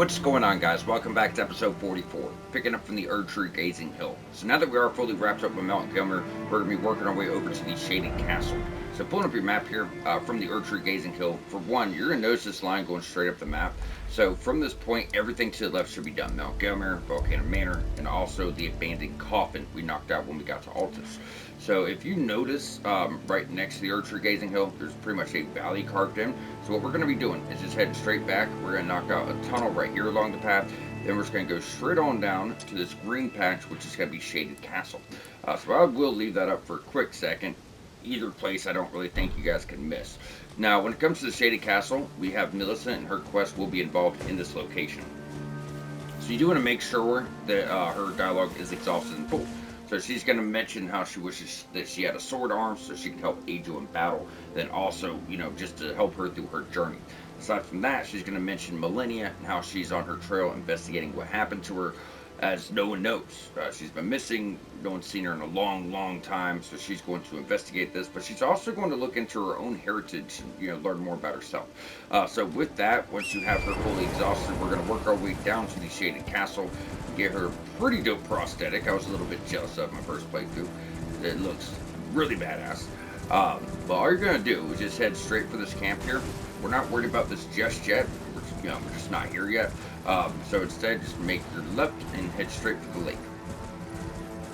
What's going on, guys? Welcome back to episode 44, picking up from the Erdtree Gazing Hill. So now that we are fully wrapped up with Mount Gilmer, we're going to be working our way over to the Shaded Castle. So pulling up your map here from the Erdtree Gazing Hill, for one, you're going to notice this line going straight up the map. So from this point, everything to the left should be done. Mount Gilmer, Volcano Manor, and also the abandoned coffin we knocked out when we got to Altus. So if you notice, right next to the Erdtree Gazing Hill, there's pretty much a valley carved in. So what we're going to be doing is just heading straight back. We're going to knock out a tunnel right here along the path. Then we're just going to go straight on down to this green patch, which is going to be Shaded Castle. So I will leave that up for a quick second. Either place I don't really think you guys can miss. Now, when it comes to the Shaded Castle, we have Millicent and her quest will be involved in this location. So you do want to make sure that her dialogue is exhausted and full. So she's going to mention how she wishes that she had a sword arm so she can help aid you in battle. Then also, just to help her through her journey. Aside from that, she's going to mention Millennia and how she's on her trail investigating what happened to her, as no one knows. She's been missing. No one's seen her in a long, long time, so she's going to investigate this. But she's also going to look into her own heritage and learn more about herself. So with that, once you have her fully exhausted, we're going to work our way down to the Shaded Castle. Get her a pretty dope prosthetic. I was a little bit jealous of my first playthrough. It looks really badass. But all you're going to do is just head straight for this camp here. We're not worried about this just yet. We're just not here yet. So instead, just make your left and head straight for the lake.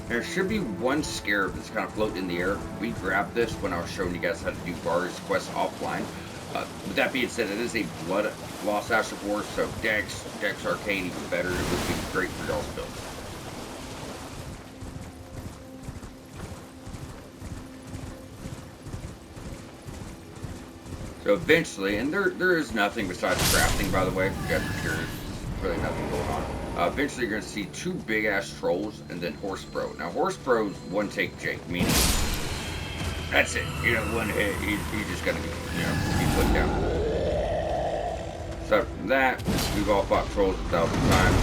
There should be one scarab that's kind of floating in the air. We grabbed this when I was showing you guys how to do various quests offline. With that being said, it is a Blood Lost Ash of War, so Dex Arcane even better. It would be great for y'all's build. So eventually, and there is nothing besides crafting, by the way, if you guys are curious, there's really nothing going on. Eventually you're going to see two big ass trolls and then Horse Bro. Now Horse Bro's one take Jake, meaning that's it. One hit, he's just going to be put down. Aside from that, we've all fought trolls 1,000 times.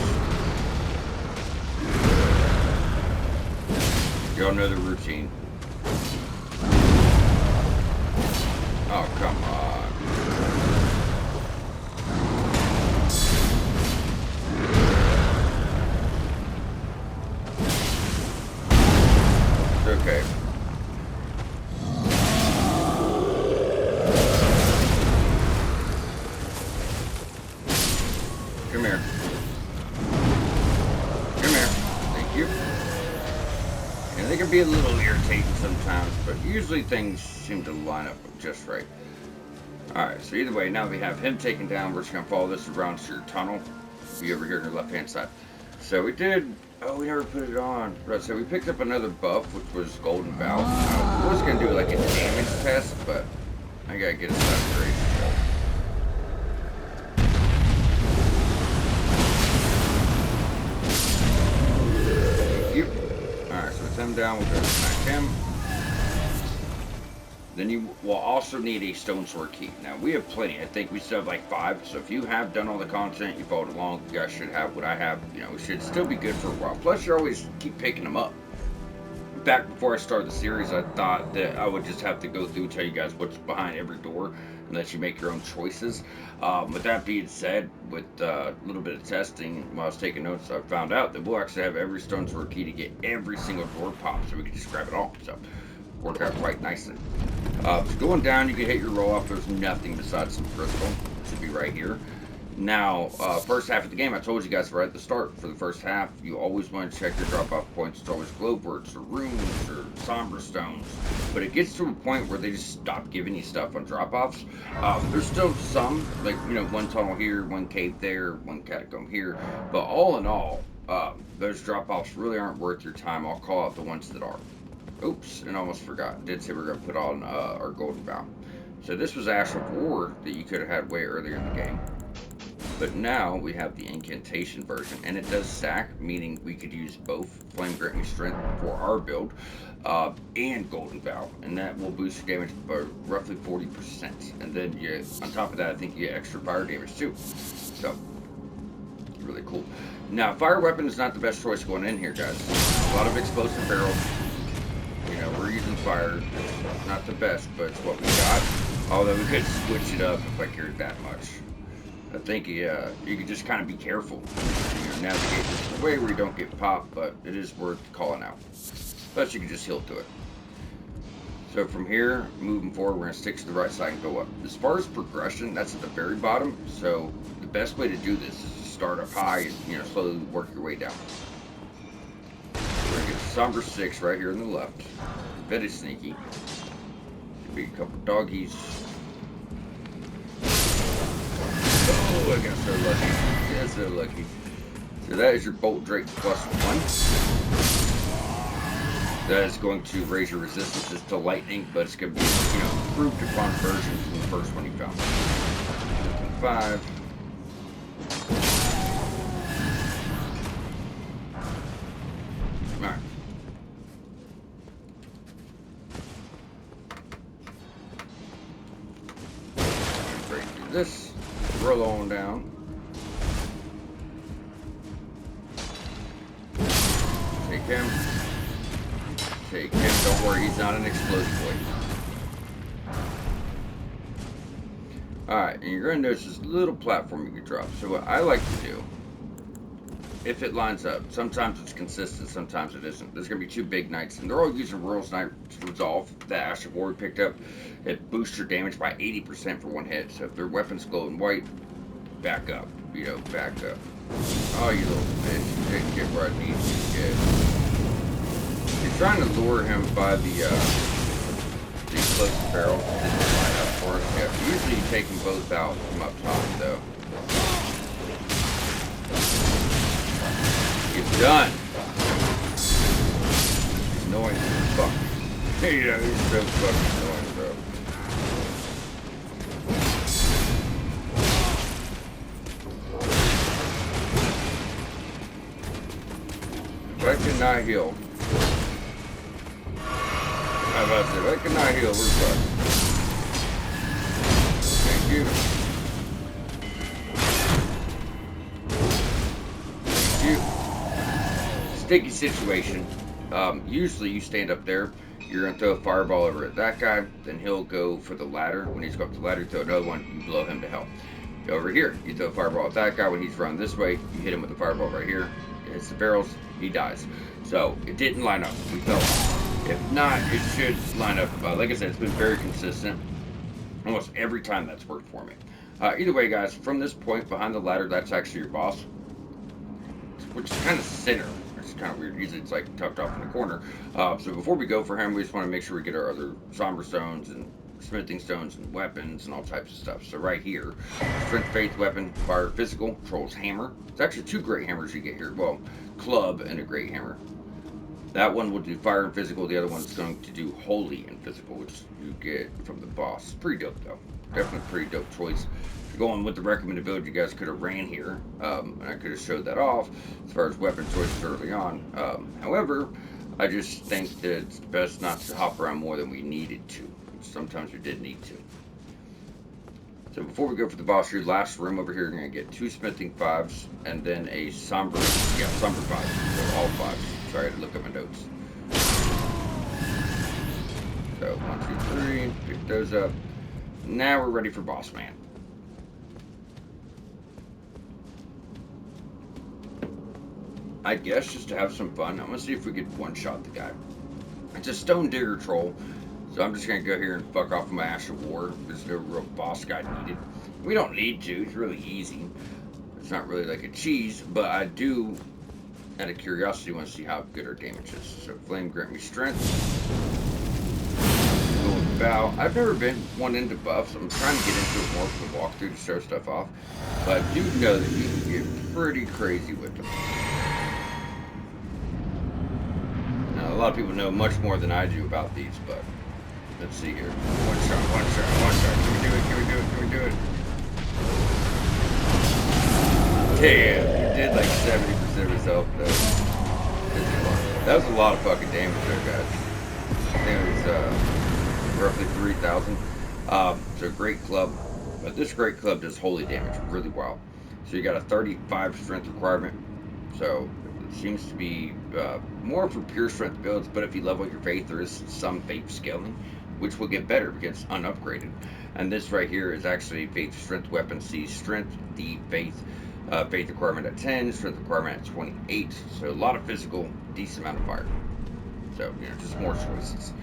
Y'all know the routine. Oh, come on. It's okay. Come here. Come here. Thank you. And they can be a little irritating sometimes, but usually things seem to line up just right. Alright, so either way, now we have him taken down. We're just going to follow this around to your tunnel. It'll be over here on your left-hand side. So we did... Oh, we never put it on. Right, so we picked up another buff, which was Golden Vow. I was going to do like a damage test, but I got to get a saturation. Alright, so with him down, we're going to smack him. Then you will also need a stone sword key. Now, we have plenty. I think we still have like 5. So if you have done all the content, you followed along, you guys should have what I have. We should still be good for a while. Plus, you always keep picking them up. Back before I started the series, I thought that I would just have to go through and tell you guys what's behind every door and let you make your own choices. With that being said, with a little bit of testing, while I was taking notes, I found out that we'll actually have every stone sword key to get every single door popped, so we can just grab it all. So worked out quite nicely. So going down, you can hit your roll off. There's nothing besides some crystal. It should be right here. Now, first half of the game, I told you guys right at the start. For the first half, you always want to check your drop-off points. It's always glowworts or runes or somber stones. But it gets to a point where they just stop giving you stuff on drop-offs. There's still some, like, one tunnel here, one cave there, one catacomb here. But all in all, those drop-offs really aren't worth your time. I'll call out the ones that are. Oops, and almost forgot. Did say we are going to put on our Golden Vow. So this was Ash of War that you could have had way earlier in the game. But now we have the incantation version, and it does stack, meaning we could use both Flame Grant Me Strength for our build and Golden Vow, and that will boost your damage by roughly 40%. And then on top of that, I think you get extra fire damage too. So really cool. Now, fire weapon is not the best choice going in here, guys. A lot of explosive barrels. We're using fire. It's not the best, but it's what we got. Although we could switch it up if I cared that much. I think you can just kind of be careful. Navigate this way where you don't get popped, but it is worth calling out. Plus, you can just heal to it. So from here, moving forward, we're going to stick to the right side and go up. As far as progression, that's at the very bottom. So the best way to do this is to start up high and slowly work your way down. We're going to get Somber 6 right here on the left. Very sneaky. Maybe a couple doggies. Oh, I got so lucky. Yeah, so lucky. So that is your Bolt Drake +1. That is going to raise your resistances to lightning, but it's going to be, improved upon version from the first one you found. 5. Alright. Break through this. Roll on down. Take him. Take him. Don't worry, he's not an explosive boy. Alright, and you're going to notice this little platform you can drop. So what I like to do, if it lines up, sometimes it's consistent, sometimes it isn't. There's going to be 2 big knights, and they're all using Royal's Knight Resolve, the Ash of War we picked up. It boosts your damage by 80% for 1 hit. So if their weapon's glowing white, back up. Back up. Oh, you little bitch. You didn't get where I need you to get. You're trying to lure him by the explosive barrel. Didn't line up for us. Yeah, usually you take them both out from up top, though. You're done. He's annoying as fuck. He's so fucking annoying, bro. If I cannot heal. How about that? If I cannot heal, we're fucked. Thank you. Thank you. Sticky situation. Usually you stand up there, you're going to throw a fireball over at that guy, then he'll go for the ladder. When he's got the ladder, throw another one, you blow him to hell. Over here, you throw a fireball at that guy. When he's running this way, you hit him with the fireball right here. It hits the barrels, he dies. So it didn't line up. We fell off. If not, it should line up. Like I said, it's been very consistent. Almost every time that's worked for me. Either way, guys, from this point behind the ladder, that's actually your boss, which is kind of center. It's kind of weird. Usually it's like tucked off in the corner. So before we go for him, we just want to make sure we get our other somber stones and smithing stones and weapons and all types of stuff. So right here, strength, faith, weapon, fire, physical, trolls, hammer. It's actually 2 great hammers you get here. Well, club and a great hammer. That one will do fire and physical. The other one's going to do holy and physical, which you get from the boss. Pretty dope, though. Definitely pretty dope choice. If you're going with the recommended build, you guys could have ran here, and I could have showed that off as far as weapon choices early on. However, I just think that it's best not to hop around more than we needed to. Sometimes we did need to. So before we go for the boss, your last room over here, you're going to get 2 smithing 5s, and then a somber 5. So all 5s. Sorry, I had to look at my notes. So 1, 2, 3, pick those up. Now we're ready for boss man. I guess just to have some fun, I'm gonna see if we could one-shot the guy. It's a stone digger troll, so I'm just gonna go here and fuck off with my Ash of War. There's no real boss guy needed. We don't need to. It's really easy. It's not really like a cheese, but I do, out of curiosity, want to see how good our damage is. So flame grant me strength. Golden bow. I've never been one into buffs. I'm trying to get into it more for the walkthrough to show stuff off, but I do know that you can get pretty crazy with them. Now, a lot of people know much more than I do about these, but let's see here. One shot. Can we do it? Damn, he did like 70% of his health, though. That was a lot of fucking damage there, guys. I think it was roughly 3,000. So great club. But this great club does holy damage really well. So you got a 35 strength requirement. So it seems to be more for pure strength builds, but if you level your faith, there is some faith scaling. which will get better because it's unupgraded. And this right here is actually faith, strength, weapon, C, strength, D, faith. Faith requirement at 10, strength requirement at 28. So a lot of physical, decent amount of fire. So, just more choices.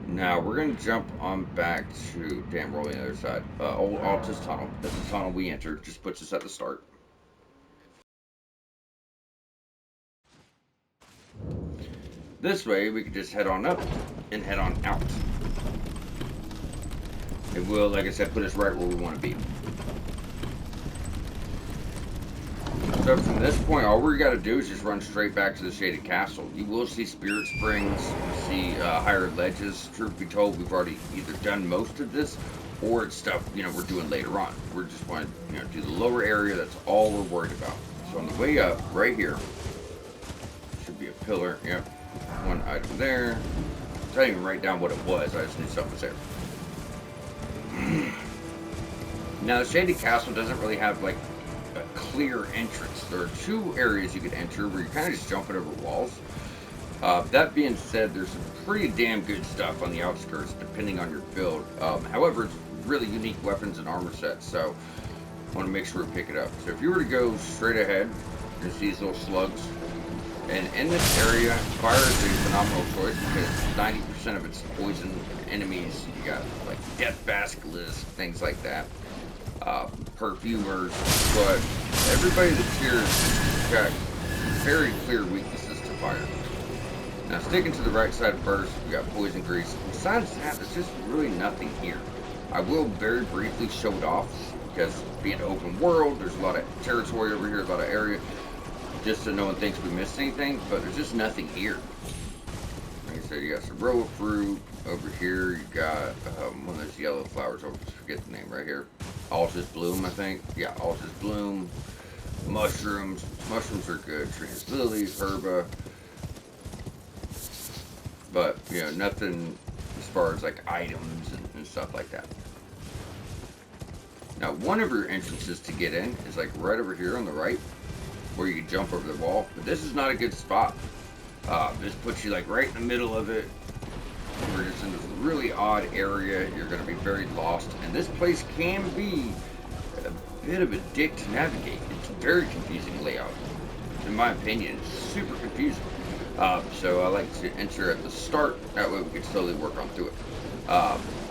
Now we're going to jump on back to, damn, rolling the other side. Old Altus Tunnel. That's the tunnel we entered. Just puts us at the start. This way we can just head on up and head on out. It will, like I said, put us right where we want to be. So from this point, all we got to do is just run straight back to the Shaded Castle. You will see Spirit Springs, you'll see higher ledges. Truth be told, we've already either done most of this, or it's stuff, we're doing later on. We're just going to, do the lower area. That's all we're worried about. So on the way up, right here, should be a pillar. Yep, one item there. I didn't even write down what it was. I just knew something was there. Now, the Shaded Castle doesn't really have, like, a clear entrance. There are two areas you could enter where you're kind of just jumping over walls. That being said, there's some pretty damn good stuff on the outskirts, depending on your build. However, it's really unique weapons and armor sets, so I want to make sure we pick it up. So if you were to go straight ahead, you see these little slugs. And in this area, fire is a phenomenal choice because 90% of it's poison enemies. You got like death basilisks, things like that. Perfumers, but everybody that's here has got very clear weaknesses to fire. Now, sticking to the right side first, we got poison grease. Besides that, there's just really nothing here. I will very briefly show it off because being an open world, there's a lot of territory over here, a lot of area. Just so no one thinks we missed anything, but there's just nothing here. Like I said, you got some roa fruit over here. You got one of those yellow flowers. I'll forget the name right here. Altus Bloom, I think. Yeah, Altus Bloom. Mushrooms. Mushrooms are good. Trina's lilies, herba. But, nothing as far as like items and stuff like that. Now, one of your entrances to get in is like right over here on the right, where you can jump over the wall, but this is not a good spot. This puts you like right in the middle of it. We're just in this really odd area. You're going to be very lost, and this place can be a bit of a dick to navigate. It's a very confusing layout, in my opinion. It's super confusing. So I like to enter at the start. That way we can slowly work on through it.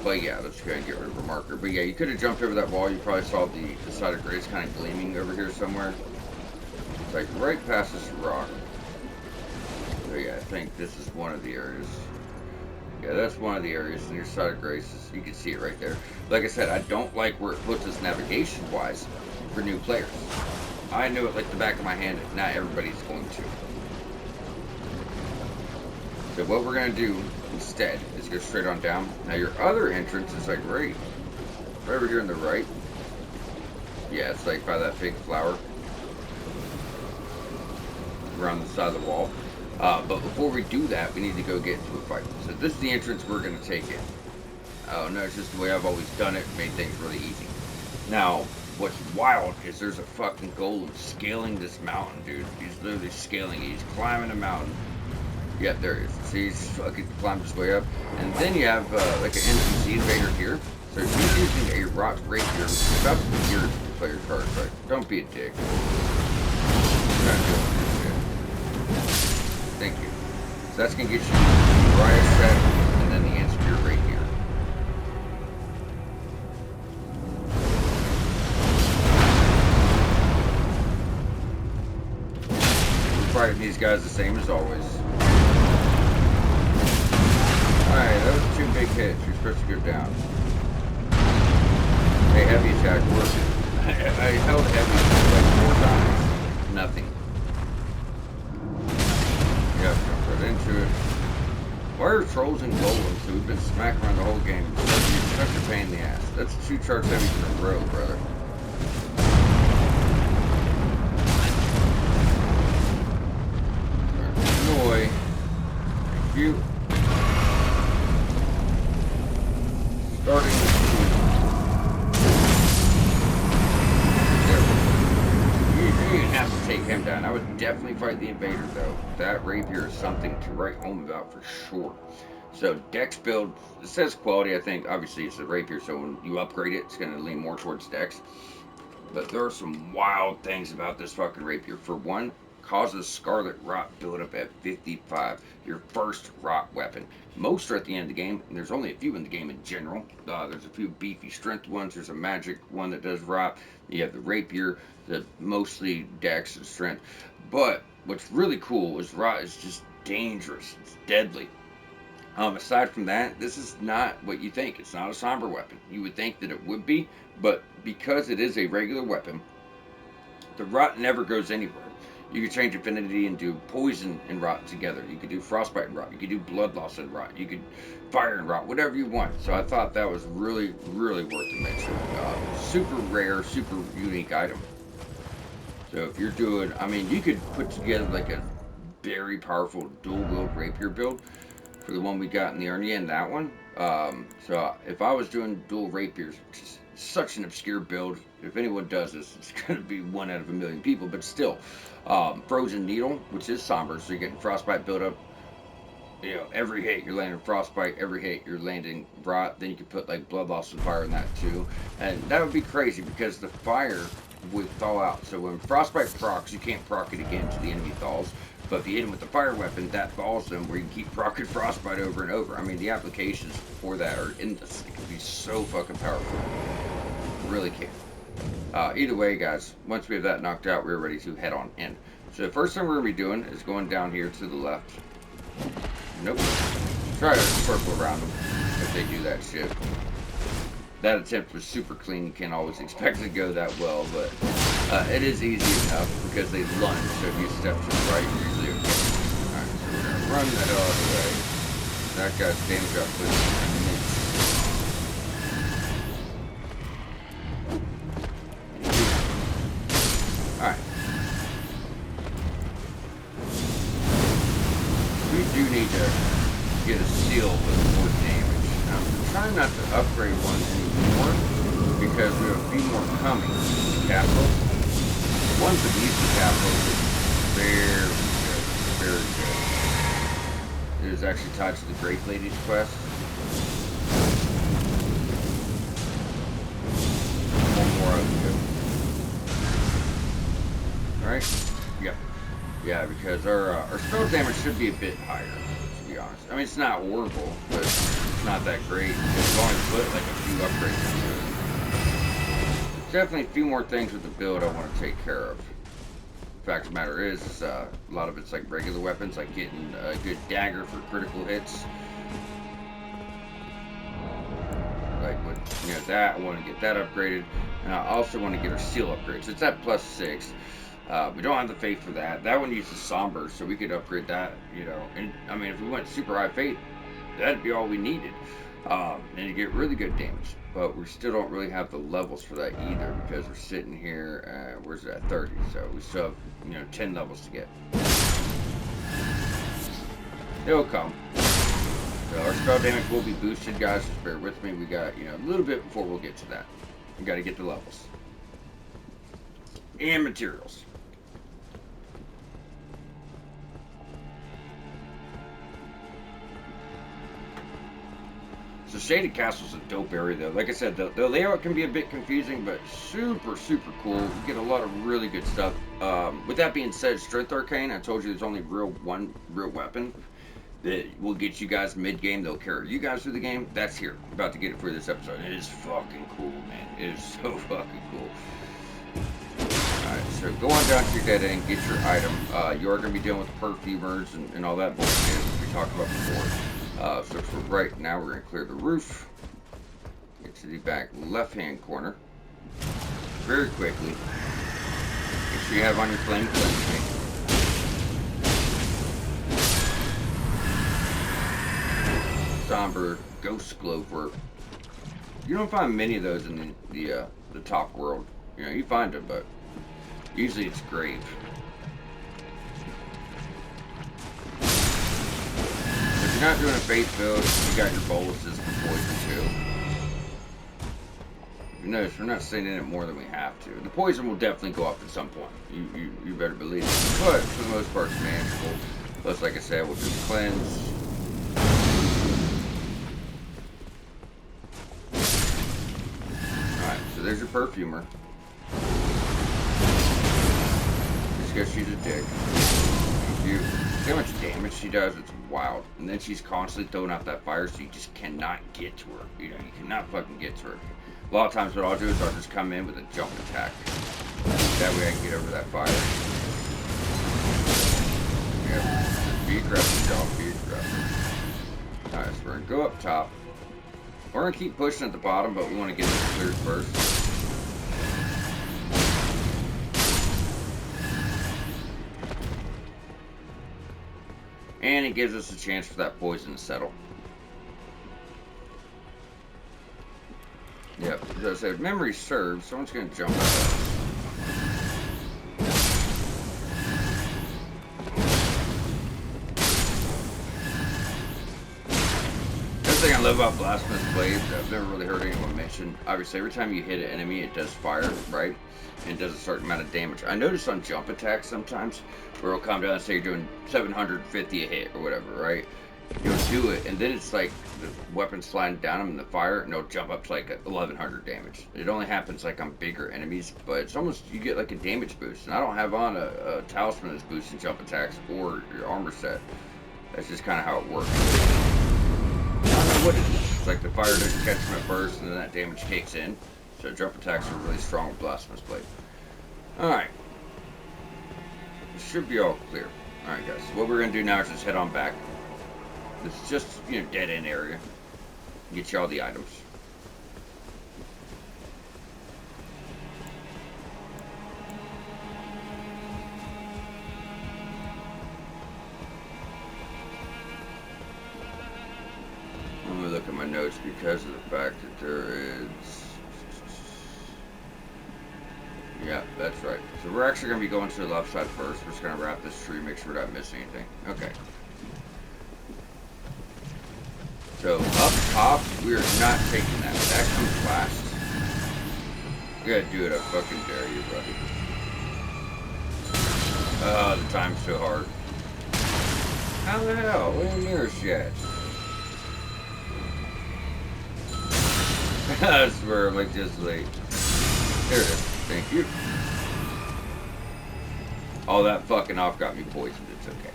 But yeah, let's go ahead and get rid of a marker. But yeah, you could have jumped over that wall. You probably saw the side of grace kind of gleaming over here somewhere. Like right past this rock. So yeah, I think this is one of the areas. Yeah, that's one of the areas near side of grace. You can see it right there. Like I said, I don't like where it puts us navigation wise for new players. I know it like the back of my hand. Not everybody's going to. So what we're gonna do instead is go straight on down. Now your other entrance is like right over here on the right. Yeah, it's like by that big flower around the side of the wall. But before we do that, we need to go get into a fight. So this is the entrance we're going to take in. Oh no, it's just the way I've always done it. Made things really easy. Now, what's wild is there's a fucking golem scaling this mountain, dude. He's literally scaling. He's climbing a mountain. Yeah, there he is. See, he's fucking climbed his way up. And then you have like an NPC invader here. So he's using a rock rapier. About to be your player card, right? Don't be a dick. Thank you. So that's going to get you the riot set and then the Inspire right here. We're fighting these guys the same as always. Alright, that was 2 big hits. You're supposed to go down. Hey, heavy attack worked. I held heavy like 4 times. Nothing. Yep, jump right into it. Why are trolls and golems who we've been smacking around the whole game such a pain in the ass? That's 2 charge heavies in a row, brother. Annoy. Thank you. Starting with you didn't have to take him down. I would definitely fight the invader, though. That rapier is something to write home about for sure. So Dex build, it says quality. I think obviously it's a rapier, so when you upgrade it, it's going to lean more towards Dex. But there are some wild things about this fucking rapier. For one, causes scarlet rot buildup at 55. Your first rot weapon. Most are at the end of the game, and there's only a few in the game in general. There's a few beefy strength ones. There's a magic one that does rot. You have the rapier, that mostly Dex and strength. But what's really cool is rot is just dangerous. It's deadly. Aside from that, this is not what you think. It's not a somber weapon. You would think that it would be, but because it is a regular weapon, the rot never goes anywhere. You could change affinity and do poison and rot together. You could do frostbite and rot. You could do blood loss and rot. You could fire and rot, whatever you want. So I thought that was really, really worth the mention. Super rare, super unique item. So if you're doing, I mean, you could put together like a very powerful dual wield rapier build for the one we got in the Ernie and that one. So if I was doing dual rapiers, which is such an obscure build, if anyone does this, it's going to be 1 out of a million people, but still. Frozen Needle, which is somber, so you're getting frostbite buildup. You know, every hit you're landing frostbite, every hit you're landing rot. Then you can put like blood loss and fire in that too, and that would be crazy because the fire would thaw out. So when frostbite procs, you can't proc it again to the enemy thaws. But if you hit him with the fire weapon, that thaws them where you can keep proccing frostbite over and over. I mean, the applications for that are endless. It can be so fucking powerful. It really can. Either way, guys, once we have that knocked out, we're ready to head on in. So the first thing we're going to be doing is going down here to the left. Nope. Try to circle around them if they do that shit. That attempt was super clean. You can't always expect it to go that well, but it is easy enough because they lunge. So if you step to the right, you're usually okay. Alright, so we're going to run that out of the way. That guy's damage output is immense. Alright. We do need to get a seal with more damage. I'm trying not to upgrade one anymore because we have a few more coming to the capital. The ones that use the capital is very good. Very good. It is actually tied to the Great Lady's quest. One more of you. Alright? Yep. Yeah, because our spell damage should be a bit higher, to be honest. I mean, it's not horrible, but it's not that great. It's going to put like a few upgrades into it. There's definitely a few more things with the build I want to take care of. Fact of the matter is, a lot of it's like regular weapons, like getting a good dagger for critical hits. Like with, you know, that, I want to get that upgraded. And I also want to get our seal upgrade. So it's at +6. We don't have the Fate for that. That one uses Somber, so we could upgrade that, you know. And I mean, if we went super high Fate, that'd be all we needed. And you get really good damage. But we still don't really have the levels for that either because we're sitting here, where's it at 30? So we still have, you know, 10 levels to get. They'll come. So our spell damage will be boosted, guys. Just bear with me. We got, you know, a little bit before we'll get to that. We got to get the levels. And materials. So Shaded Castle's a dope area though. Like I said, the layout can be a bit confusing, but super, super cool. You get a lot of really good stuff. With that being said, Strength Arcane, I told you there's only one real weapon that will get you guys mid-game. They'll carry you guys through the game. That's here. I'm about to get it for this episode. It is fucking cool, man. It is so fucking cool. Alright, so go on down to your dead end, get your item. You are going to be dealing with perfumers and all that bullshit we talked about before. So for right now, we're going to clear the roof. Get to the back left-hand corner. Very quickly. Make sure you have on your flame cleansing. Somber Ghost Glovework. You don't find many of those in the top world. You know, you find them, but usually it's grave. If you're not doing a Fate build, you got your boluses for poison too. You notice we're not staying in it more than we have to. The poison will definitely go up at some point. You better believe it. But for the most part, it's manageable. Plus, like I said, we'll just cleanse. there's your perfumer. Just because she's a dick. You see how much damage she does? It's wild. And then she's constantly throwing out that fire, so you just cannot get to her. You know, you cannot fucking get to her. A lot of times what I'll do is I'll just come in with a jump attack. That way I can get over that fire. Yeah, be aggressive, y'all. Be aggressive. Alright, so we're going to go up top. We're going to keep pushing at the bottom, but we want to get this cleared first. And it gives us a chance for that poison to settle. Yep, as I said, memory serves. Someone's going to jump out. Thing I love about Blasphemous Blade, I've never really heard anyone mention. Obviously, every time you hit an enemy, it does fire, right? And it does a certain amount of damage. I noticed on jump attacks sometimes, where it'll come down and say you're doing 750 a hit or whatever, right? You'll do it, and then it's like the weapon's sliding down them in the fire, and it'll jump up to like 1100 damage. It only happens like on bigger enemies, but it's almost, you get like a damage boost. And I don't have on a talisman that's boosting jump attacks or your armor set. That's just kind of how it works. What it is. It's like the fire doesn't catch them at first, and then that damage kicks in. So jump attacks are really strong with Blasphemous Blade. Alright. This should be all clear. Alright guys, so what we're going to do now is just head on back. This is just, you know, dead end area. Get you all the items. Let me look at my notes because of the fact that there is... Yeah, that's right. So we're actually going to be going to the left side first. We're just going to wrap this tree, make sure we're not missing anything. Okay. So up top, we are not taking that. That comes last. You gotta do it, I fucking dare you, buddy. Oh, the time's so hard. How the hell? We ain't near us yet. I swear, I'm like just late. There it is. Thank you. All that fucking off got me poisoned. It's okay.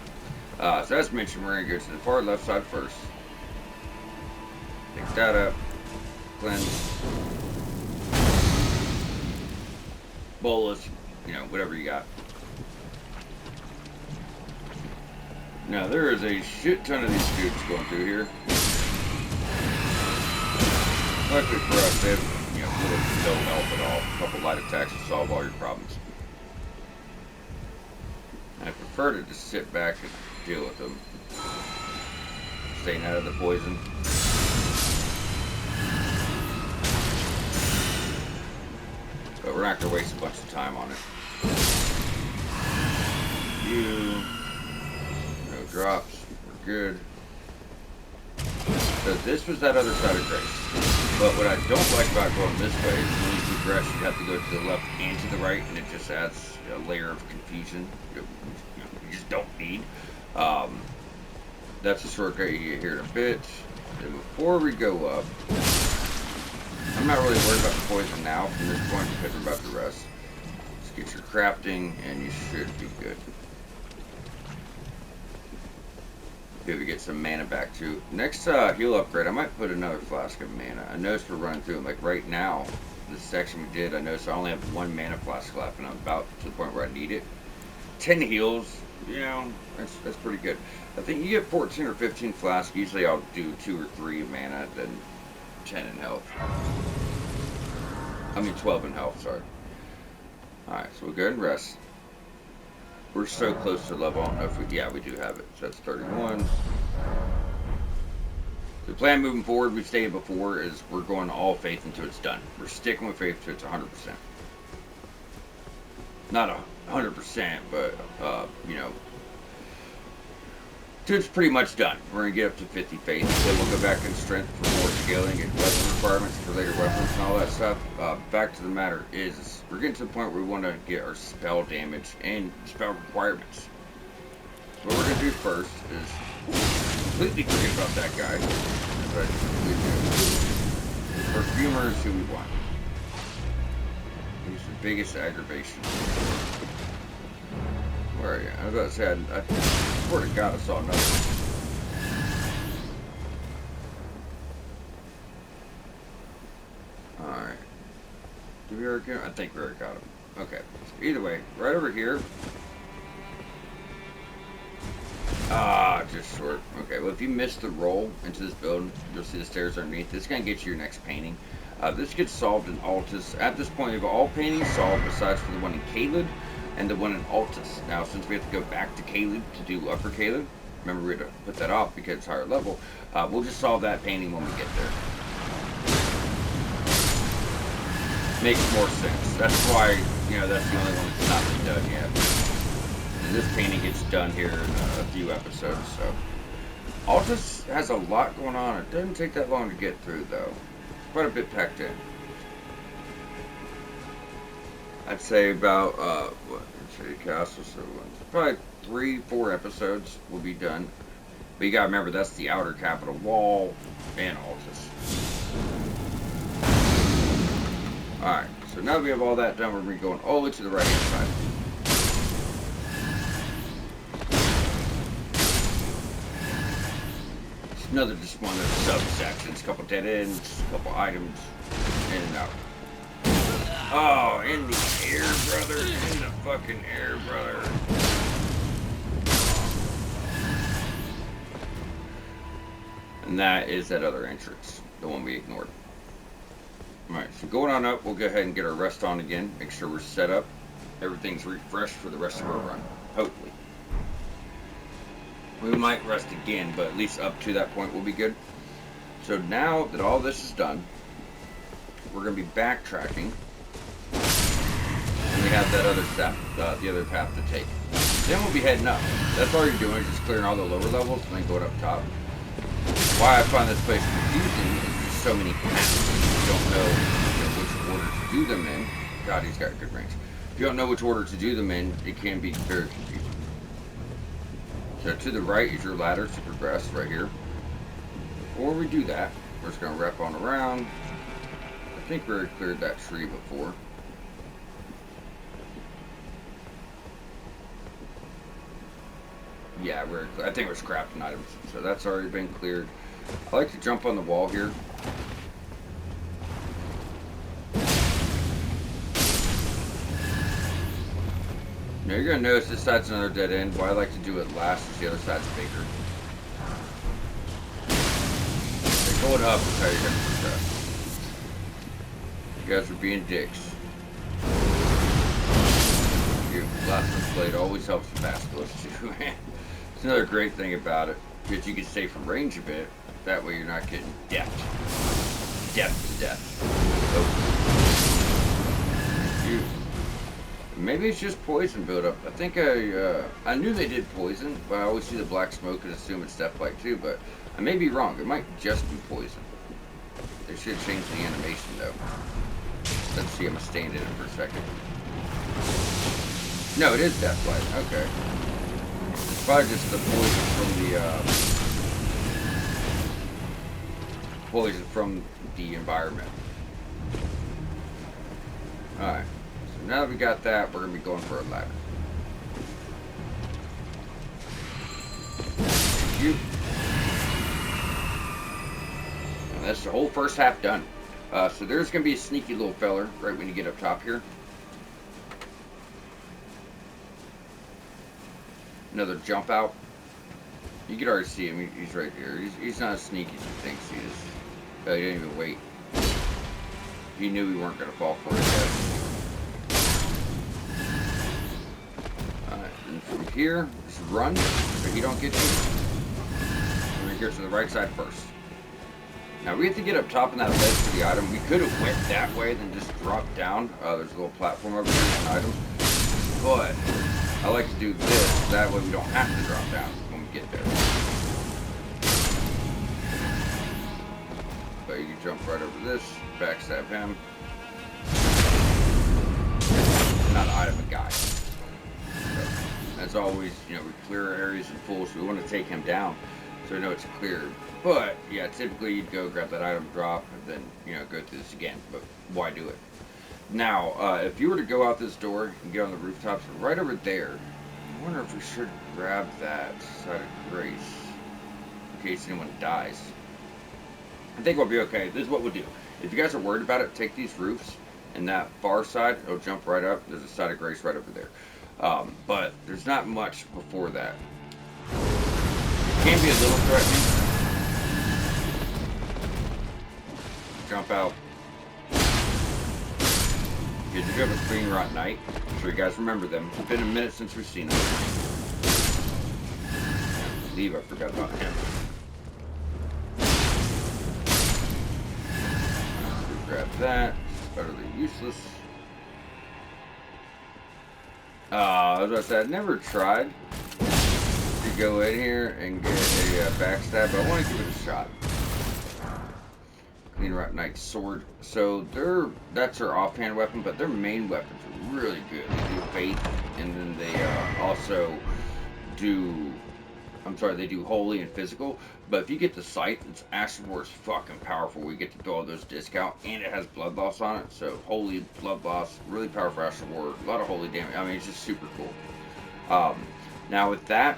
So as mentioned, we're gonna go to the far left side first. Pick that up. Cleanse. Bolus. You know, whatever you got. Now, there is a shit ton of these dudes going through here. Luckily for us, they have, you know, little no help at all. A couple light attacks to solve all your problems. I prefer to just sit back and deal with them. Staying out of the poison. But we're not going to waste a bunch of time on it. No drops. We're good. So this was that other side of grace. But what I don't like about going this way is when you progress, you have to go to the left and to the right, and it just adds a layer of confusion you just don't need. That's a shortcut you get here in a bit. And before we go up, I'm not really worried about the poison now from this point because we're about to rest. Just get your crafting and you should be good. Maybe get some mana back too. Next heal upgrade, I might put another flask of mana. I noticed we're running through them. Like right now, this section we did, I noticed I only have one mana flask left and I'm about to the point where I need it. 10 heals, you know, that's pretty good. I think you get 14 or 15 flasks. Usually I'll do 2 or 3 mana, then 10 in health. I mean 12 in health, sorry. Alright, so we'll go ahead and rest. We're so close to level. I don't know if we, yeah, we do have it. So that's 31. The plan moving forward, we've stated before, is we're going all faith until it's done. We're sticking with faith until it's 100%. Not 100%, but, you know, it's pretty much done. We're going to get up to 50 faith. Then we'll go back in strength for more scaling and weapon requirements for later weapons and all that stuff. Back to the matter is, we're getting to the point where we want to get our spell damage and spell requirements. So what we're going to do first is completely forget about that guy. But Perfumer is who we want. biggest aggravation. Where are you? I was about to say, I swear to God I saw nothing. Alright. Did we already get him? I think we already got him. Okay. So either way, right over here. Just short. Okay, well if you miss the roll into this building, you'll see the stairs underneath. This is going to get you your next painting. This gets solved in Altus. At this point, we have all paintings solved besides for the one in Caelid and the one in Altus. Now, since we have to go back to Caelid to do Upper Caelid, remember we had to put that off because it's higher level, we'll just solve that painting when we get there. Makes more sense. That's why, you know, that's the only one that's not been done yet. And this painting gets done here in a few episodes, so. Altus has a lot going on. It doesn't take that long to get through, though. Quite a bit packed in. I'd say about, Castle, so probably 3-4 episodes will be done. But you gotta remember, that's the outer capital wall and Altus. Alright, so now that we have all that done, we're going to be going all the way to the right hand side. It's another just one of those subsections, a couple dead ends, a couple items, in and out. Oh, in the air, brother. In the fucking air, brother. And that is that other entrance, the one we ignored. Alright, so going on up, we'll go ahead and get our rest on again. Make sure we're set up. Everything's refreshed for the rest of our run. Hopefully. We might rest again, but at least up to that point we'll be good. So now that all this is done, we're going to be backtracking. And we have that other step, the other path to take. Then we'll be heading up. That's all you're doing, is just clearing all the lower levels and then going up top. Why I find this place confusing is there's so many paths. You don't know, which order to do them in. God, he's got good range. If you don't know which order to do them in, it can be very confusing. So to the right is your ladder to progress right here. Before we do that, we're just going to wrap on around. I think we already cleared that tree before. Yeah, I think we're scrapping items. So that's already been cleared. I like to jump on the wall here. Now you're going to notice this side's another dead end. Why I like to do it last is the other side's bigger. Okay, going up is how you're going to progress. You guys are being dicks. Your last blade always helps with basilisk too, man. It's another great thing about it. Because you can stay from range a bit. That way you're not getting death. Death to death. Oh. Thank you. Maybe it's just poison buildup. I think I knew they did poison, but I always see the black smoke and assume it's deathlight too, but I may be wrong. It might just be poison. They should change the animation though. Let's see, I'm gonna stand in it for a second. No, it is deathlight. Okay. It's probably just the poison from the environment. Alright. Now that we got that, we're going to be going for a ladder. Thank you. And that's the whole first half done. So there's going to be a sneaky little feller right when you get up top here. Another jump out. You can already see him. He's right here. He's not as sneaky as he thinks he is. He didn't even wait. He knew we weren't going to fall for it yet. And from here, just run so he don't get you. We're going to go to the right side first. Now we have to get up top in that ledge for the item. We could have went that way, then just dropped down. There's a little platform over here with an item. But I like to do this, that way we don't have to drop down when we get there. But you can jump right over this, backstab him. Not an item, a guy. As always, you know, we clear areas in full, so we want to take him down so we know it's cleared. But, yeah, typically you'd go grab that item, drop, and then, you know, go through this again. But why do it? Now, if you were to go out this door and get on the rooftops, right over there, I wonder if we should grab that side of grace in case anyone dies. I think we'll be okay. This is what we'll do. If you guys are worried about it, take these roofs, and that far side, it'll jump right up. There's a side of grace right over there. But there's not much before that. It can be a little threatening. Jump out. Because if you have a screen rot night, I'm sure you guys remember them. It's been a minute since we've seen them. I believe I forgot about him. Grab that. It's utterly useless. As I said, I never tried to go in here and get a backstab, but I want to give it a shot. Clean Rock Knight's sword. So that's their offhand weapon, but their main weapons are really good. They do faith, and then they also do. They do holy and physical. But if you get the sight, it's Ashen War is fucking powerful. We get to do all those discount, and it has blood loss on it. So holy, blood loss, really powerful Ashen War. A lot of holy damage. I mean, it's just super cool. Now with that,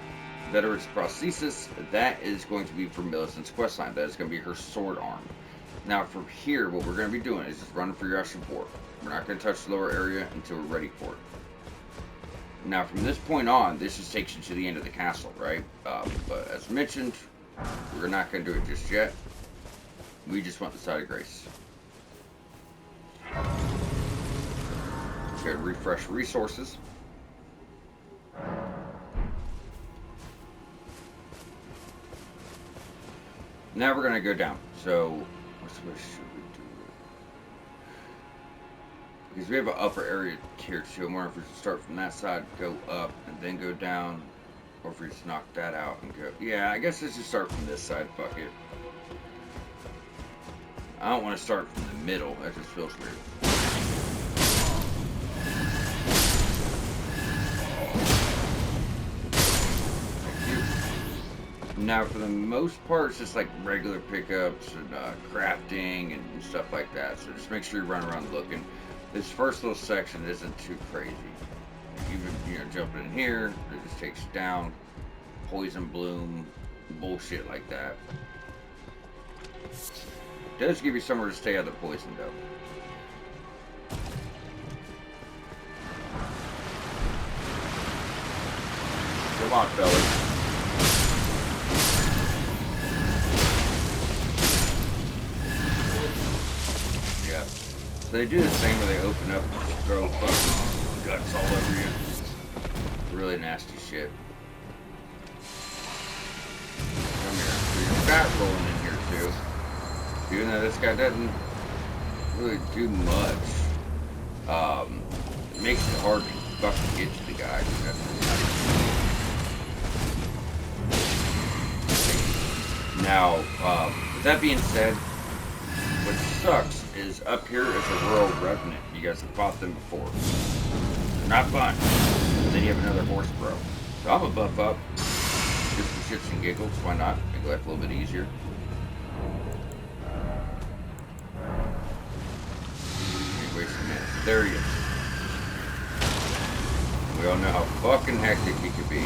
Veteran's Prosthesis, that is going to be for Millicent's questline. That is going to be her sword arm. Now from here, what we're going to be doing is just running for your Ashen War. We're not going to touch the lower area until we're ready for it. Now from this point on, this just takes you to the end of the castle, right? But as mentioned, we're not going to do it just yet. We just want the side of grace. Okay, refresh resources. Now we're going to go down. So, what should we do? Because we have an upper area here too. I'm wondering if we should start from that side, go up, and then go down. Or if we just knock that out and go. Yeah, I guess let's just start from this side. Fuck it. I don't want to start from the middle. That just feels weird. Now, for the most part, it's just like regular pickups and crafting and stuff like that. So just make sure you run around looking. This first little section isn't too crazy. Even, jumping in here, it just takes you down. Poison bloom, bullshit like that. It does give you somewhere to stay out of the poison, though. Come on, fellas. Yeah. So they do this thing where they open up and throw fucking guts all over you. Really nasty shit. Come here. So your fat rolling in here too. Even though this guy doesn't really do much. It makes it hard to fucking get to the guy. Now, with that being said, what sucks is up here is a rural revenant. You guys have fought them before. They're not fun. And then you have another horse bro. So I'm gonna buff up. Just for shits and giggles. Why not? Make life a little bit easier. Waste a minute. There he is. We all know how fucking hectic he could be.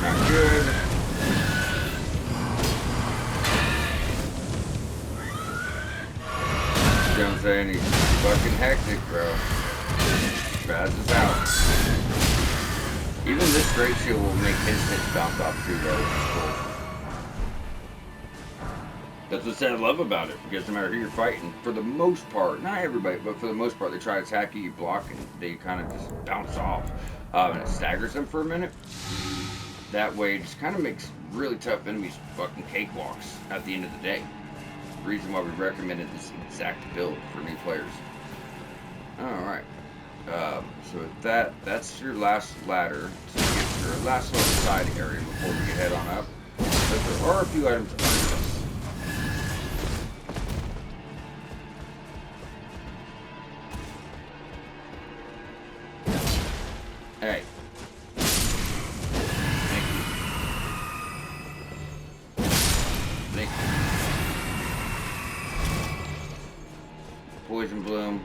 Not good. You know what I'm saying? He's fucking hectic, bro. Passes out. Even this great shield will make his hits bounce off too, though, which is cool. That's what I love about it, because no matter who you're fighting, for the most part, not everybody, but for the most part, they try to attack you, you block, and they kind of just bounce off. And it staggers them for a minute. That way, it just kind of makes really tough enemies fucking cakewalks at the end of the day. The reason why we recommended this exact build for new players. Alright. So with that, that's your last ladder. So you get your last little side area before we head on up. But there are a few items under this. Hey, Poison bloom.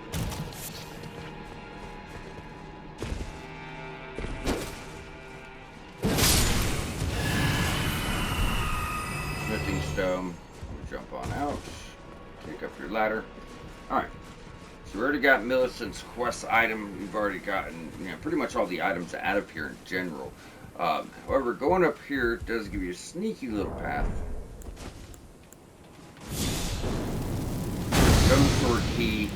Smithing stone. Jump on out. Take up your ladder. Alright. So we already got Millicent's quest item. We've already gotten, pretty much all the items out of here in general. However, going up here does give you a sneaky little path. Stone sword key.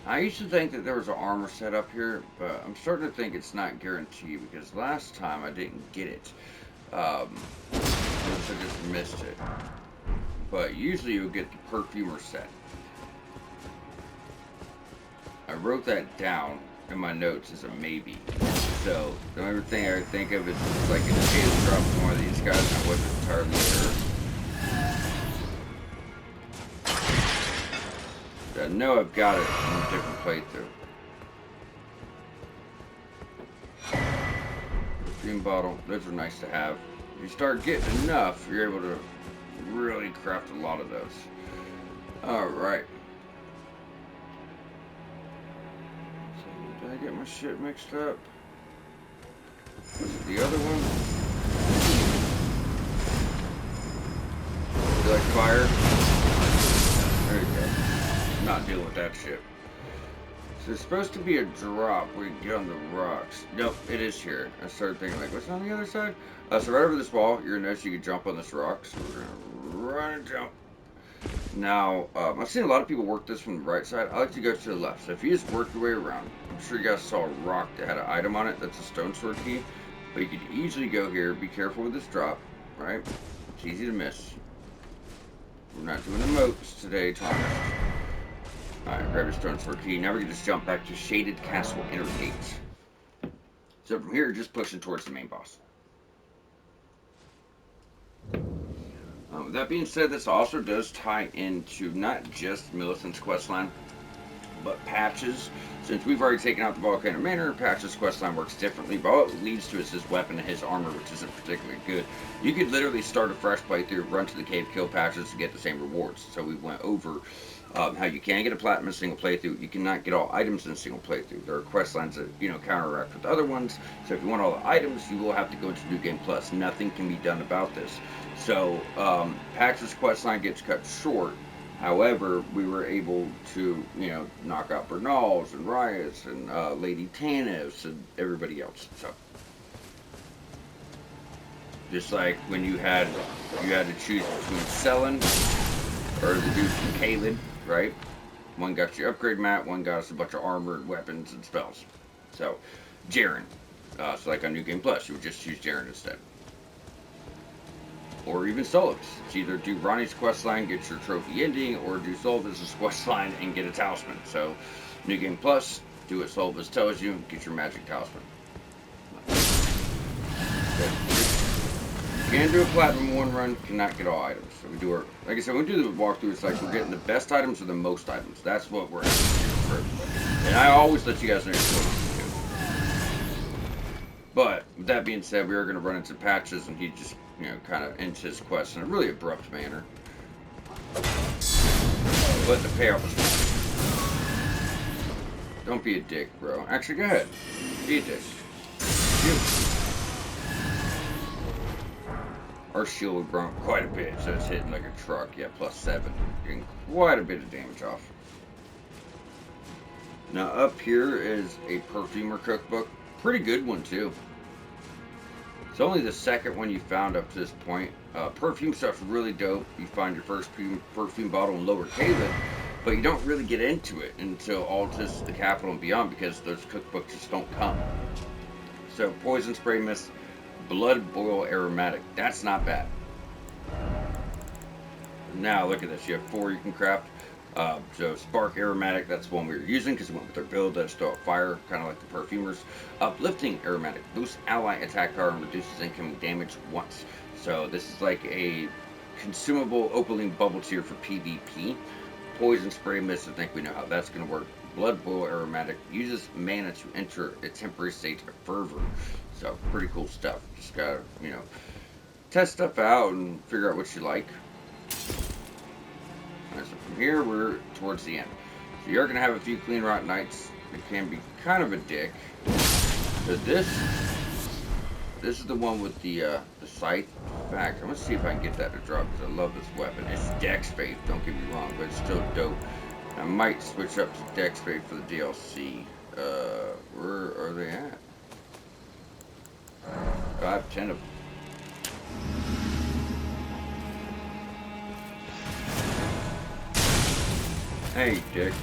I used to think that there was an armor set up here, but I'm starting to think it's not guaranteed because last time I didn't get it. I just missed it. But usually you'll get the perfumer set. I wrote that down in my notes as a maybe. So the only thing I think of is like in case drop one of these guys, I wasn't entirely sure. I know I've got it in a different playthrough. Perfume bottle, those are nice to have. If you start getting enough, you're able to really craft a lot of those. Alright. So, did I get my shit mixed up? Was it the other one? Do you like fire? There you go. Not dealing with that shit. So there's supposed to be a drop where you can get on the rocks. Nope, it is here. I started thinking like, what's on the other side? So right over this wall, you're gonna notice you can jump on this rock. So we're gonna run and jump. Now, I've seen a lot of people work this from the right side. I like to go to the left. So if you just work your way around, I'm sure you guys saw a rock that had an item on it. That's a stone sword key. But you could easily go here. Be careful with this drop, right? It's easy to miss. We're not doing emotes today, Thomas. Alright, grab your stone sword key. Now we can just jump back to Shaded Castle Inner Gate. So from here, just pushing towards the main boss. With that being said, this also does tie into not just Millicent's questline, but Patch's. Since we've already taken out the Volcano Manor, Patch's questline works differently, but all it leads to is his weapon and his armor, which isn't particularly good. You could literally start a fresh playthrough, run to the cave, kill Patch's to get the same rewards. So we went over how you can get a platinum in a single playthrough. You cannot get all items in a single playthrough. There are quest lines that counteract with other ones. So if you want all the items, you will have to go into New Game Plus. Nothing can be done about this. So Patch's quest line gets cut short. However, we were able to knock out Bernals and Riots and Lady Tanis and everybody else. So just like when you had to choose between Selen or the dude from Caelid. Right? One got your upgrade mat, one got us a bunch of armor and weapons and spells. So, Jaren. So like on New Game Plus, you would just choose Jaren instead. Or even Solus. It's either do Ronnie's questline, get your trophy ending, or do Solus' questline and get a talisman. So, New Game Plus, do what Solus tells you, get your magic talisman. You can do a platinum one run, cannot get all items. So we do our, like I said, when we do the walkthrough, it's like we're getting the best items or the most items. That's what we're after for everybody. And I always let you guys know what to do. But with that being said, we are going to run into Patches, and he just, kind of ends his quest in a really abrupt manner. But the payoff is fine. Don't be a dick, bro. Actually, go ahead. Be a dick. Our shield has grown quite a bit, so it's hitting like a truck. Yeah, +7. Getting quite a bit of damage off. Now up here is a perfumer cookbook. Pretty good one too. It's only the second one you found up to this point. Perfume stuff's really dope. You find your first perfume bottle in Lower Caelid, but you don't really get into it until Altus, the capital, and beyond because those cookbooks just don't come. So poison spray mist. Blood boil aromatic. That's not bad. Now look at this. You have 4 you can craft. So spark aromatic. That's one we were using because we went with our build that's still fire, kind of like the perfumers. Uplifting aromatic. Boosts ally attack power and reduces incoming damage once. So this is like a consumable opaline bubble tier for PvP. Poison spray mist. I think we know how that's going to work. Blood boil aromatic. Uses mana to enter a temporary state of fervor. So, pretty cool stuff. Just gotta, test stuff out and figure out what you like. Alright, so from here, we're towards the end. So you're gonna have a few clean rot nights. It can be kind of a dick. So this is the one with the scythe. In fact, I'm gonna see if I can get that to drop because I love this weapon. It's Dex Faith, don't get me wrong, but it's still dope. I might switch up to Dex Faith for the DLC. Where are they at? Oh, I have 10 of them. Hey, dick.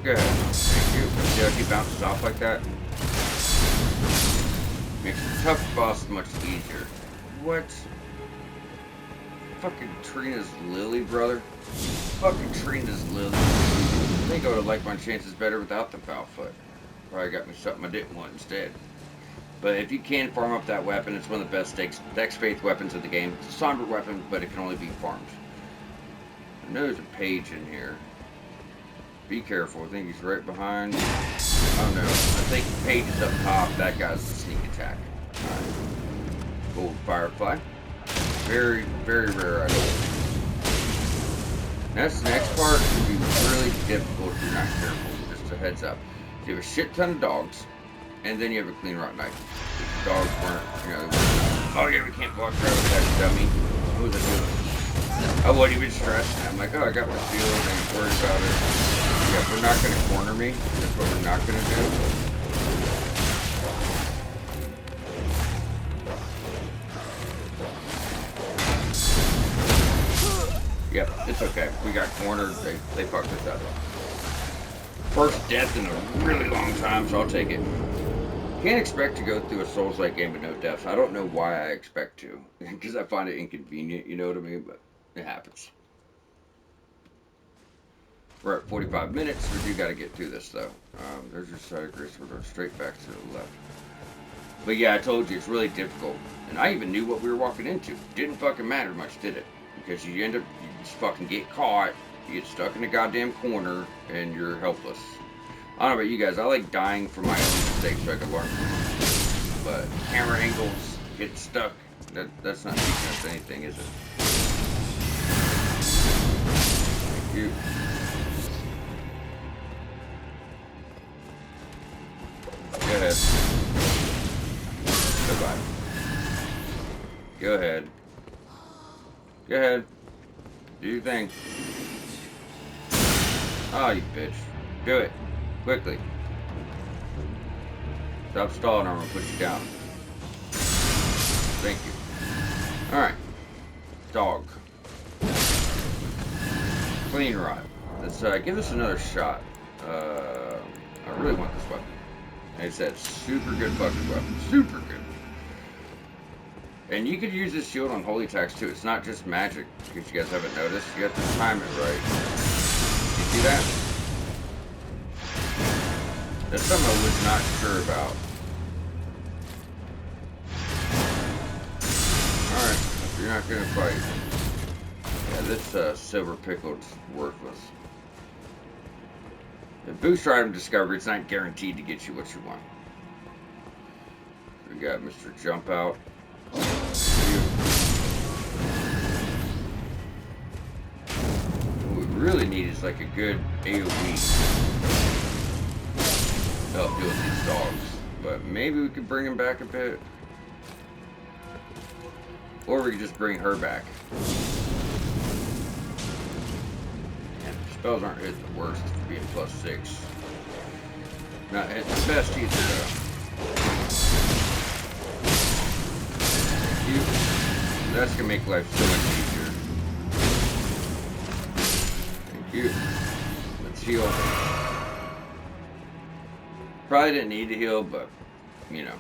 Go ahead. Thank you. See how he bounces off like that? Makes the tough boss much easier. What? Fucking Trina's Lily, brother. Fucking Trina's Lily. I think I would have liked my chances better without the foul foot. Probably got me something I didn't want instead. But if you can farm up that weapon, it's one of the best Dex Faith weapons in the game. It's a somber weapon, but it can only be farmed. I know there's a page in here. Be careful. I think he's right behind. Oh no. I think Page is up top. That guy's a sneak attack. Alright. Gold Firefly. Very, very rare item. This next part can be really difficult if you're not careful. Just a heads up. So you have a shit ton of dogs, and then you have a clean rot knife. The dogs weren't, oh yeah, we can't walk around with that dummy. What was I doing? I wasn't even stressed. I'm like, oh, I got my shield. I ain't worried about it. Yeah, we're not going to corner me. That's what we're not going to do. Yep, it's okay. We got cornered. They fucked us up. First death in a really long time, so I'll take it. Can't expect to go through a Souls-like game with no deaths. I don't know why I expect to. Because I find it inconvenient, you know what I mean? But it happens. We're at 45 minutes. We do got to get through this, though. There's your side of grace. We're going straight back to the left. But yeah, I told you, it's really difficult. And I even knew what we were walking into. Didn't fucking matter much, did it? Because you end up, you just fucking get caught, you get stuck in a goddamn corner, and you're helpless. I don't know about you guys, I like dying for my own mistakes so I can learn from them. But camera angles, get stuck, that's not teaching us anything, is it? Thank you. Go ahead. Goodbye. Go ahead. Go ahead. Do your thing. Oh, you bitch. Do it. Quickly. Stop stalling or I'm gonna put you down. Thank you. Alright. Dog. Clean rot. Let's give this another shot. I really want this weapon. Like I said, super good fucking weapon. Super good. And you could use this shield on holy attacks too. It's not just magic, if you guys haven't noticed. You have to time it right. You see that? That's something I was not sure about. Alright, if you're not gonna fight. Yeah, this silver pickled's worthless. The booster item discovery, it's not guaranteed to get you what you want. We got Mr. Jump Out. What we really need is like a good AoE to help deal with these dogs. But maybe we could bring him back a bit. Or we could just bring her back. Man, spells aren't hitting the worst for being +6. Not hitting the best either though. That's gonna make life so much easier. Thank you. Let's heal. Probably didn't need to heal, but you know,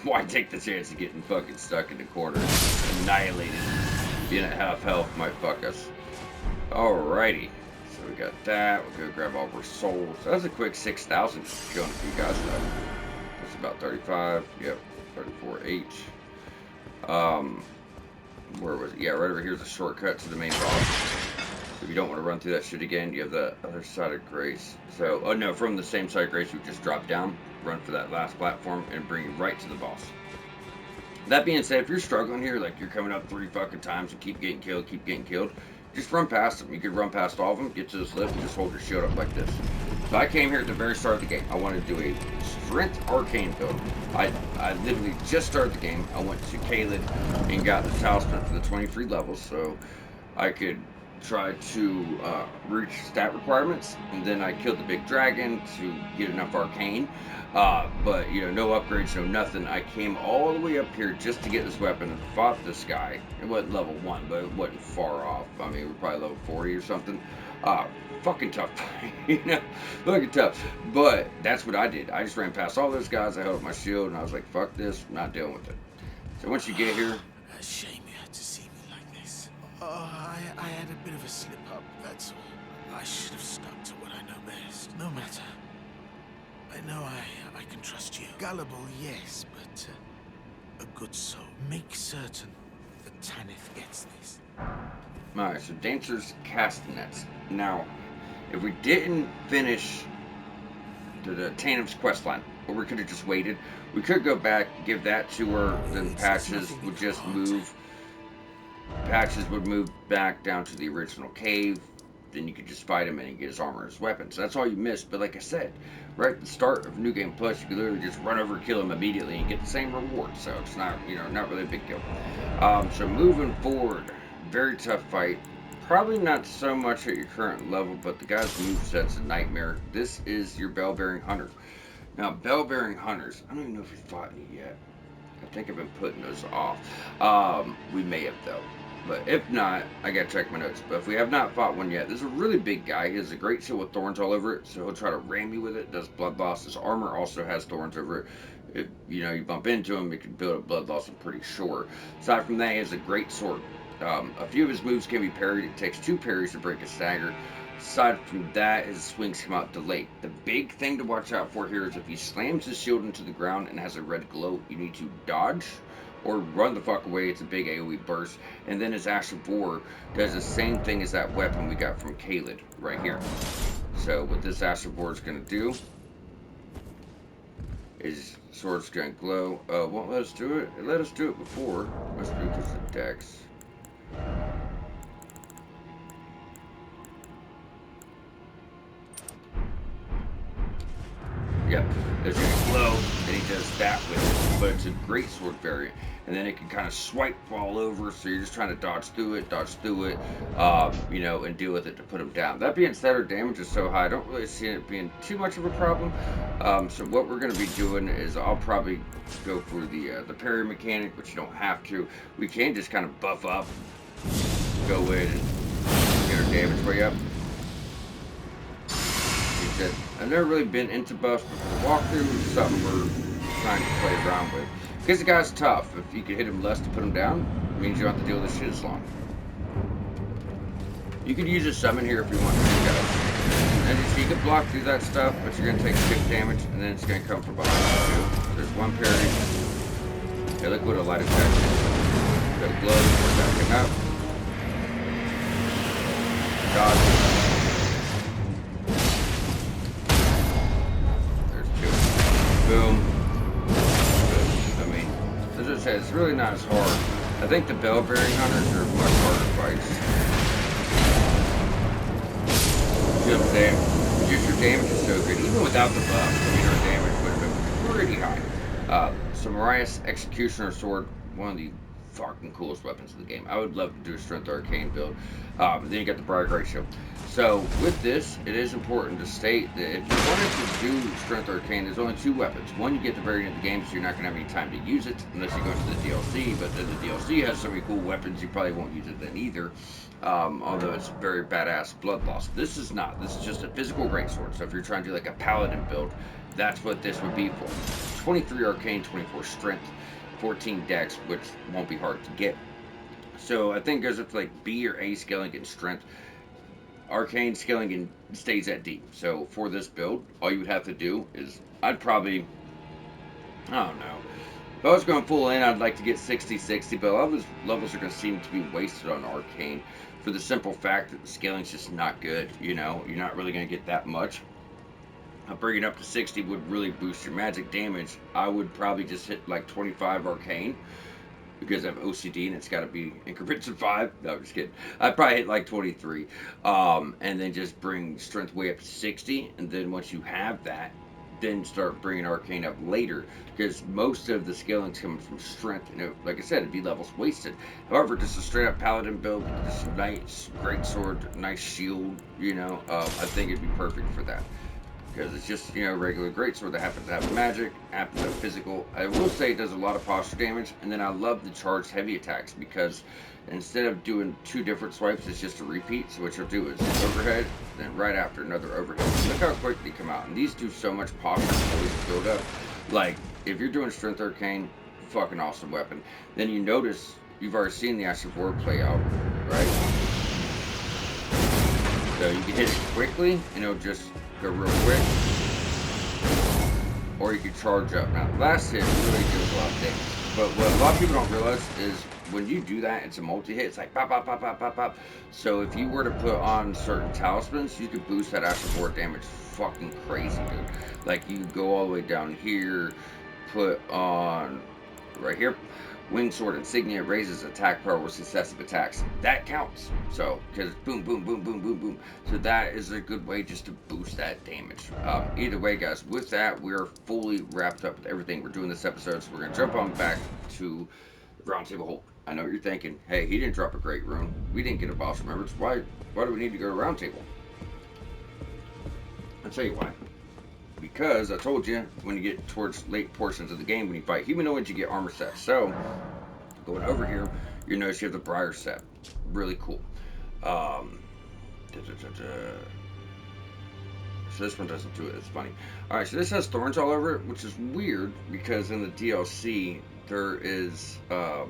why take the chance of getting fucking stuck in the corner, annihilated? Being at half health might fuck us. Alrighty, so we got that. We'll go grab all of our souls. That was a quick 6,000 killing a few guys though. That's about 35. Yep, 34H. Where was it? Yeah, right over here's a shortcut to the main boss. If you don't want to run through that shit again, you have the other side of grace. So, oh no, from the same side of grace, we just drop down, run for that last platform, and bring you right to the boss. That being said, if you're struggling here, like you're coming up 3 fucking times and keep getting killed, just run past them. You could run past all of them, get to this lift, and just hold your shield up like this. So I came here at the very start of the game. I wanted to do a strength arcane build. I literally just started the game. I went to Caled and got the talisman for the 23 levels, so I could try to reach stat requirements, and then I killed the big dragon to get enough arcane. But you know, no upgrades, no nothing. I came all the way up here just to get this weapon and fought this guy. It wasn't level 1, but it wasn't far off. I mean, we're probably level 40 or something. Uh, Fucking tough, you know, fucking tough. But that's what I did. I just ran past all those guys. I held up my shield, and I was like, "Fuck this! I'm not dealing with it." So once you get here, A shame you had to see me like this. I had a bit of a slip up, that's all. I should have stuck to what I know best. No matter. I know I can trust you. Gullible, yes, but a good soul. Make certain that Tanith gets this. alright, so Dancer's Castanets. Now, if we didn't finish the Tanum's quest line, or we could have just waited, we could go back, give that to her, then Patches would just move. Patches would move back down to the original cave. Then you could just fight him and he get his armor and his weapons. So that's all you missed. But like I said, right at the start of New Game Plus, you could literally just run over, kill him immediately, and get the same reward. So it's not, you know, not really a big deal. So moving forward, very tough fight. Probably not so much at your current level, but the guy's moveset's a nightmare. This is your Bell-Bearing Hunter. Now, Bell-Bearing Hunters, I don't even know if we fought any yet. I think I've been putting those off. We may have, though. But if not, I gotta check my notes. But if we have not fought one yet, this is a really big guy. He has a great shield with thorns all over it, so he'll try to ram you with it. Does blood loss. His armor also has thorns over it. If you know you bump into him, it can build up blood loss. I'm pretty sure. Aside from that, he has a great sword. A few of his moves can be parried. It takes 2 parries to break a stagger. Aside from that, his swings come out delayed. The big thing to watch out for here is if he slams his shield into the ground and has a red glow, you need to dodge or run the fuck away. It's a big AoE burst. And then his Ash of War does the same thing as that weapon we got from Caled right here. So what this Ash of War is going to do is sword's going to glow. Won't let us do it. It let us do it before. Must be because of Dex. Yep, there's a glow, and he does that with it. But it's a great sword variant. And then it can kind of swipe all over, so you're just trying to dodge through it, you know, and deal with it to put him down. That being said, our damage is so high, I don't really see it being too much of a problem. So what we're going to be doing is I'll probably go for the parry mechanic, which you don't have to. We can just kind of buff up, go in and get our damage way up. I've never really been into buffs, but the walkthrough is something we're trying to play around with. Because the guy's tough. If you can hit him less to put him down, it means you don't have to deal with this shit as long. You could use a summon here if you want to, guys. And you can block through that stuff, but you're going to take 6 damage, and then it's going to come from behind you too. There's one parry. Okay, look what a light attack is. Got a glow, we're backing up. Dodge. Boom. I mean, as I said, it's really not as hard. I think the Bell-Bearing Hunters are much harder fights. You know what I'm saying? Just your damage is so good. Even without the buff, I mean, our damage would have been pretty high. So Mariah's Executioner Sword, one of the fucking coolest weapons in the game. I would love to do a Strength Arcane build. Then you got the Briar Ratio. So with this, it is important to state that if you wanted to do Strength Arcane, there's only 2 weapons. One you get at the very end of the game, so you're not going to have any time to use it unless you go to the DLC. But then the DLC has so many cool weapons, you probably won't use it then either. Although it's very badass blood loss. This is not. This is just a physical greatsword. So if you're trying to do like a paladin build, that's what this would be for. 23 Arcane, 24 Strength, 14 Dex, which won't be hard to get. So I think goes up to like B or A scaling and Strength. Arcane scaling and stays at D. So for this build, all you would have to do is, I'd probably, I don't know. If I was going full in, I'd like to get 60-60, but a lot of those levels are going to seem to be wasted on Arcane for the simple fact that the scaling's just not good, you know? You're not really going to get that much. Bringing it up to 60 would really boost your magic damage. I would probably just hit like 25 Arcane, because I have OCD and it's got to be increments of 5. No, I'm just kidding. I'd probably hit like 23. And then just bring strength way up to 60. And then once you have that, then start bringing arcane up later, because most of the scaling's coming from strength. Like I said, it'd be levels wasted. However, just a straight up paladin build, just a nice great sword, nice shield, I think it'd be perfect for that, because it's just regular greatsword that happens to have magic, happens to have physical. I will say it does a lot of posture damage, and then I love the charged heavy attacks, because instead of doing 2 different swipes, it's just a repeat. So what you'll do is overhead, then right after another overhead. Look how quick they come out, and these do so much posture build up. Like if you're doing strength arcane, fucking awesome weapon. Then you notice you've already seen the Ash of War play out, right? So you can hit it quickly, and it'll just go real quick, or you can charge up. Now, last hit really deals a lot of damage, but what a lot of people don't realize is when you do that, it's a multi-hit. It's like pop, pop, pop, pop, pop, pop. So if you were to put on certain talismans, you could boost that Ash of War damage fucking crazy, dude. Like you go all the way down here, put on right here. Winged Sword Insignia raises attack power with successive attacks. That counts. So, because boom, boom, boom, boom, boom, boom. So that is a good way just to boost that damage. Either way, guys, with that, we're fully wrapped up with everything we're doing this episode. So we're going to jump on back to Roundtable Hold. I know what you're thinking, hey, he didn't drop a great rune. We didn't get a boss remembrance. Why do we need to go to Roundtable? I'll tell you why. Because I told you, when you get towards late portions of the game, when you fight humanoids, you get armor sets. So, going over here, you notice you have the Briar set. Really cool. So this one doesn't do it. It's funny. Alright, so this has thorns all over it, which is weird, because in the DLC, there is a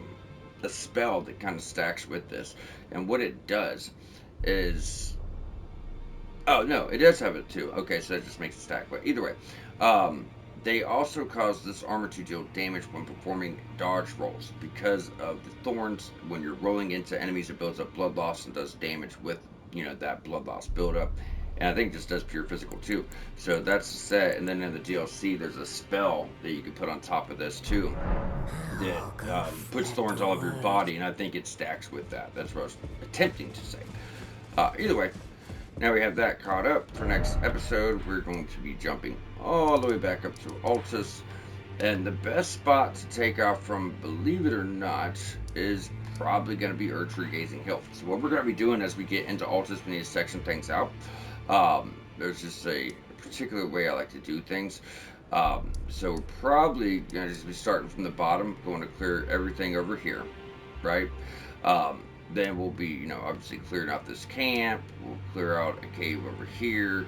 spell that kind of stacks with this. And what it does is... Oh, no, it does have it too. Okay, so that just makes it stack. But either way, they also cause this armor to deal damage when performing dodge rolls. Because of the thorns, when you're rolling into enemies, it builds up blood loss and does damage with, that blood loss buildup. And I think this does pure physical too. So that's the set. And then in the DLC, there's a spell that you can put on top of this too, that puts thorns all over your body. And I think it stacks with that. That's what I was attempting to say. Either way. Now we have that caught up. For next episode, we're going to be jumping all the way back up to Altus. And the best spot to take off from, believe it or not, is probably going to be Erdtree Gazing Hill. So what we're going to be doing as we get into Altus, we need to section things out. There's just a particular way I like to do things. So we're probably going to just be starting from the bottom, going to clear everything over here, right? Then we'll be, obviously clearing out this camp. We'll clear out a cave over here.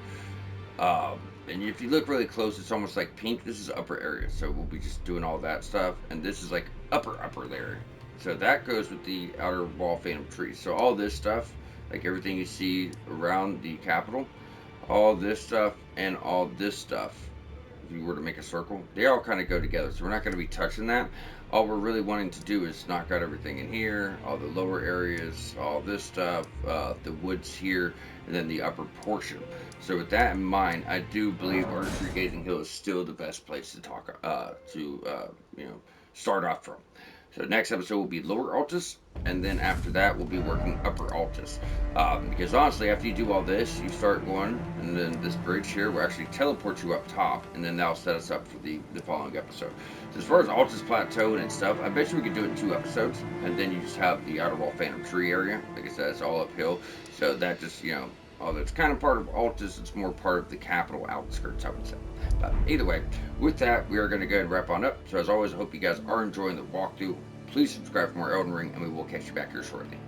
And if you look really close, it's almost like pink. This is upper area. So we'll be just doing all that stuff. And this is like upper there. So that goes with the outer wall phantom tree. So all this stuff, like everything you see around the capital, all this stuff and all this stuff, if you were to make a circle, they all kind of go together. So we're not going to be touching that. All we're really wanting to do is knock out everything in here, all the lower areas, all this stuff, the woods here, and then the upper portion. So with that in mind, I do believe Erdtree Gazing Hill is still the best place to talk start off from. So next episode will be Lower Altus, and then after that we'll be working Upper Altus. Because honestly, after you do all this, you start going, and then this bridge here will actually teleport you up top, and then that'll set us up for the following episode. So as far as Altus Plateau and stuff, I bet you we could do it in 2 episodes, and then you just have the Outer Wall Phantom Tree area. Like I said, it's all uphill, so that just, although it's kind of part of Altus, it's more part of the capital outskirts, I would say. But either way, with that, we are going to go ahead and wrap on up. So as always, I hope you guys are enjoying the walkthrough. Please subscribe for more Elden Ring, and we will catch you back here shortly.